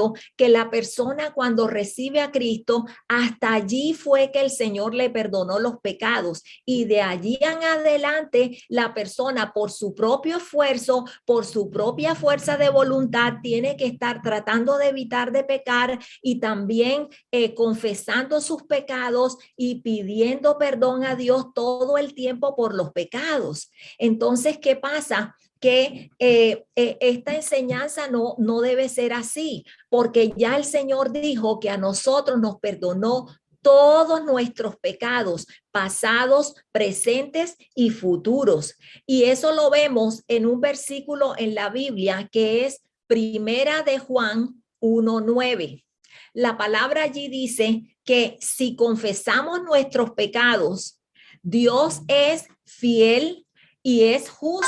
enseñado que la persona cuando recibe a Cristo, hasta allí fue que el Señor le perdonó los pecados y de allí en adelante la persona por su propio esfuerzo, por su propia fuerza de voluntad, tiene que estar tratando de evitar de pecar y también confesando sus pecados y pidiendo perdón a Dios todo el tiempo por los pecados. Entonces, ¿qué pasa? Que esta enseñanza no debe ser así, porque ya el Señor dijo que a nosotros nos perdonó todos nuestros pecados, pasados, presentes y futuros. Y eso lo vemos en un versículo en la Biblia que es Primera de Juan 1:9. La palabra allí dice que si confesamos nuestros pecados, Dios es fiel y es justo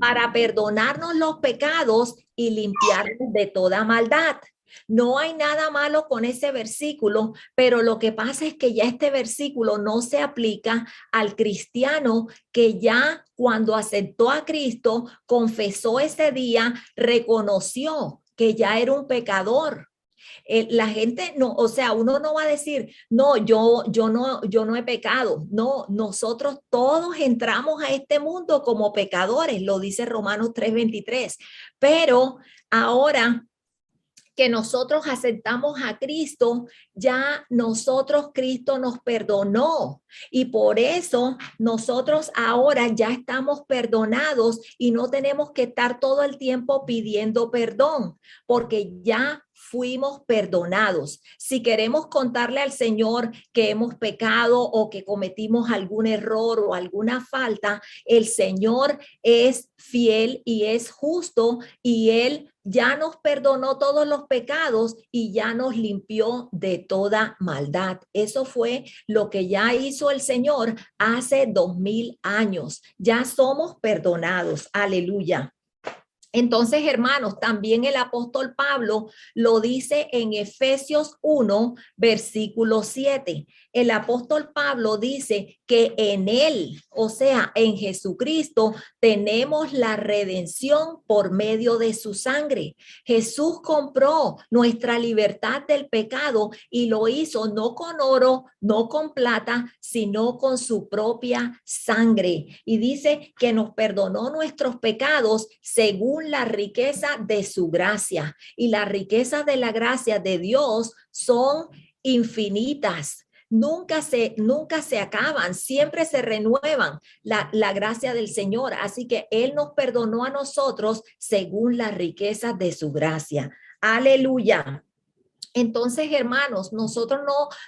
para perdonarnos los pecados y limpiarnos de toda maldad. No hay nada malo con ese versículo, pero lo que pasa es que ya este versículo no se aplica al cristiano que ya cuando aceptó a Cristo, confesó ese día, reconoció que ya era un pecador. La gente no, o sea, uno no va a decir, no, yo no he pecado. No, nosotros todos entramos a este mundo como pecadores, lo dice Romanos 3:23. Pero ahora que nosotros aceptamos a Cristo, ya nosotros, Cristo nos perdonó y por eso nosotros ahora ya estamos perdonados y no tenemos que estar todo el tiempo pidiendo perdón, porque ya fuimos perdonados. Si queremos contarle al Señor que hemos pecado o que cometimos algún error o alguna falta, el Señor es fiel y es justo y Él ya nos perdonó todos los pecados y ya nos limpió de toda maldad. Eso fue lo que ya hizo el Señor hace 2000 años. Ya somos perdonados. Aleluya. Entonces, hermanos, también el apóstol Pablo lo dice en Efesios 1, versículo 7. El apóstol Pablo dice que en él, o sea, en Jesucristo, tenemos la redención por medio de su sangre. Jesús compró nuestra libertad del pecado y lo hizo no con oro, no con plata, sino con su propia sangre. Y dice que nos perdonó nuestros pecados según la riqueza de su gracia. Y las riquezas de la gracia de Dios son infinitas. Nunca se acaban, siempre se renuevan la gracia del Señor. Así que Él nos perdonó a nosotros según la riqueza de su gracia. Aleluya. Entonces, hermanos, nosotros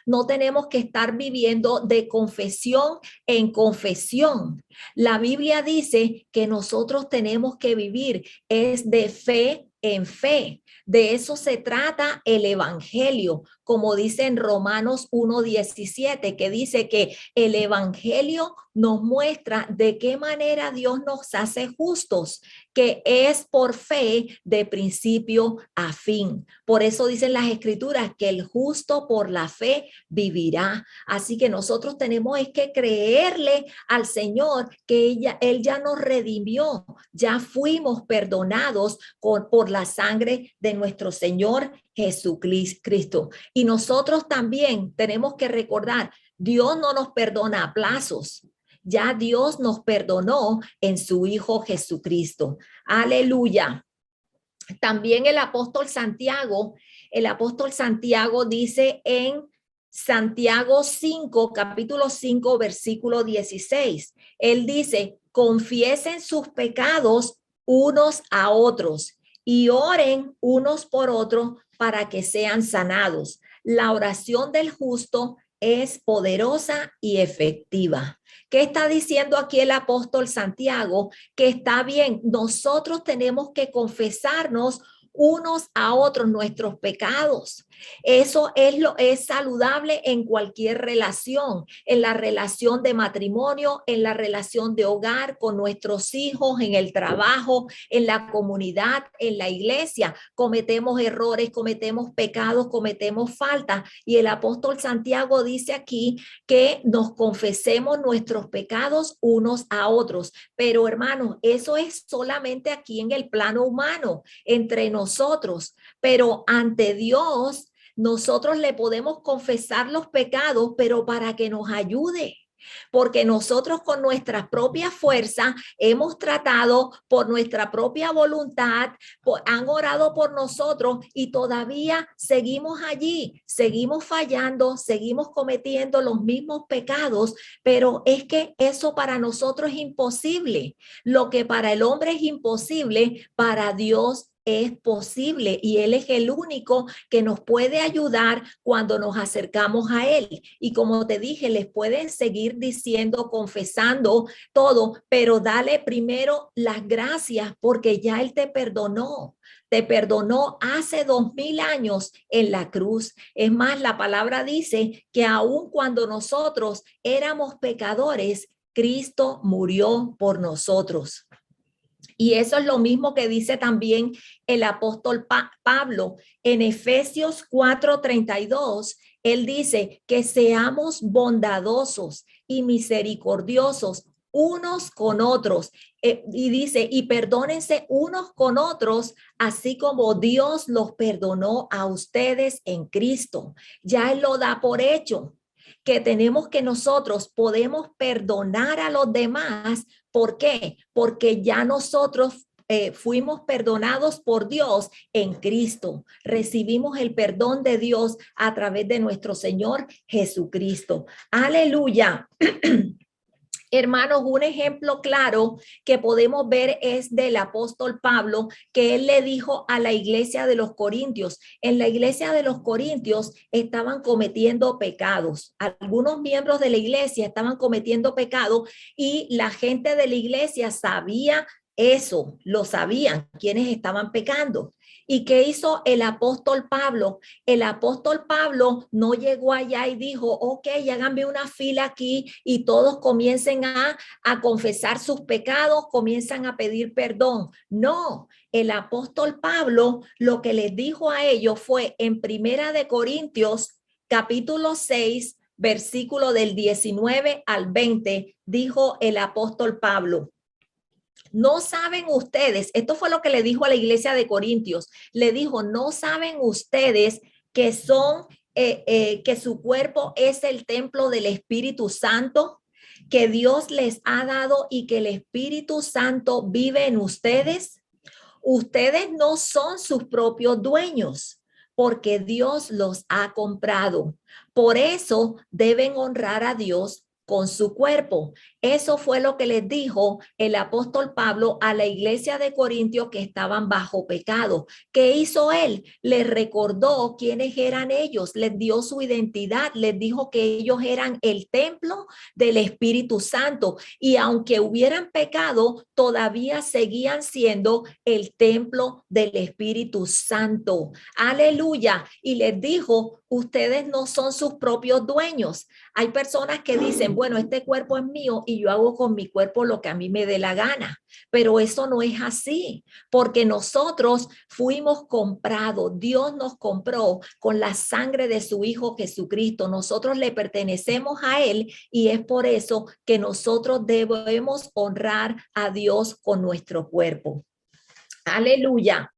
no tenemos que estar viviendo de confesión en confesión. La Biblia dice que nosotros tenemos que vivir es de fe en fe. De eso se trata el evangelio, como dice en Romanos 1:17, que dice que el evangelio nos muestra de qué manera Dios nos hace justos, que es por fe de principio a fin. Por eso dicen las escrituras que el justo por la fe vivirá. Así que nosotros tenemos es que creerle al Señor que Él ya nos redimió, ya fuimos perdonados por la sangre de nuestro Señor Jesucristo. Y nosotros también tenemos que recordar, Dios no nos perdona a plazos. Ya Dios nos perdonó en su Hijo Jesucristo. Aleluya. También el apóstol Santiago dice en Santiago 5, capítulo 5, versículo 16. Él dice, confiesen sus pecados unos a otros y oren unos por otros para que sean sanados. La oración del justo es poderosa y efectiva. ¿Qué está diciendo aquí el apóstol Santiago? Que está bien, nosotros tenemos que confesarnos unos a otros nuestros pecados. Eso es saludable en cualquier relación, en la relación de matrimonio, en la relación de hogar, con nuestros hijos, en el trabajo, en la comunidad, en la iglesia. Cometemos errores, cometemos pecados, cometemos faltas. Y el apóstol Santiago dice aquí que nos confesemos nuestros pecados unos a otros. Pero hermanos, eso es solamente aquí en el plano humano, entre nosotros nosotros, pero ante Dios nosotros le podemos confesar los pecados, pero para que nos ayude. Porque nosotros con nuestra propia fuerza hemos tratado por nuestra propia voluntad, han orado por nosotros y todavía seguimos allí, seguimos fallando, seguimos cometiendo los mismos pecados, pero es que eso para nosotros es imposible. Lo que para el hombre es imposible, para Dios es posible y Él es el único que nos puede ayudar cuando nos acercamos a Él. Y como te dije, les pueden seguir diciendo, confesando todo, pero dale primero las gracias porque ya Él te perdonó hace 2000 años en la cruz. Es más, la palabra dice que aun cuando nosotros éramos pecadores, Cristo murió por nosotros. Y eso es lo mismo que dice también el apóstol Pablo en Efesios 4:32. Él dice que seamos bondadosos y misericordiosos unos con otros. Y dice, y perdónense unos con otros, así como Dios los perdonó a ustedes en Cristo. Ya Él lo da por hecho, que tenemos que nosotros podemos perdonar a los demás. ¿Por qué? Porque ya nosotros fuimos perdonados por Dios en Cristo. Recibimos el perdón de Dios a través de nuestro Señor Jesucristo. Aleluya. Hermanos, un ejemplo claro que podemos ver es del apóstol Pablo, que él le dijo a la iglesia de los Corintios. En la iglesia de los Corintios estaban cometiendo pecados. Algunos miembros de la iglesia estaban cometiendo pecados y la gente de la iglesia sabía eso, lo sabían, quienes estaban pecando. ¿Y qué hizo el apóstol Pablo? El apóstol Pablo no llegó allá y dijo, ok, háganme una fila aquí y todos comiencen a confesar sus pecados, comienzan a pedir perdón. No, el apóstol Pablo lo que les dijo a ellos fue en Primera de Corintios, capítulo 6, versículo del 19 al 20, dijo el apóstol Pablo. No saben ustedes, esto fue lo que le dijo a la iglesia de Corintios, le dijo, no saben ustedes que son, que su cuerpo es el templo del Espíritu Santo, que Dios les ha dado y que el Espíritu Santo vive en ustedes. Ustedes no son sus propios dueños, porque Dios los ha comprado. Por eso deben honrar a Dios con su cuerpo. Eso fue lo que les dijo el apóstol Pablo a la iglesia de Corintios que estaban bajo pecado. ¿Qué hizo él? Les recordó quiénes eran ellos, les dio su identidad, les dijo que ellos eran el templo del Espíritu Santo y aunque hubieran pecado, todavía seguían siendo el templo del Espíritu Santo. Aleluya. Y les dijo, ustedes no son sus propios dueños. Hay personas que dicen, bueno, este cuerpo es mío y yo hago con mi cuerpo lo que a mí me dé la gana, pero eso no es así, porque nosotros fuimos comprados, Dios nos compró con la sangre de su Hijo Jesucristo, nosotros le pertenecemos a Él y es por eso que nosotros debemos honrar a Dios con nuestro cuerpo. Aleluya.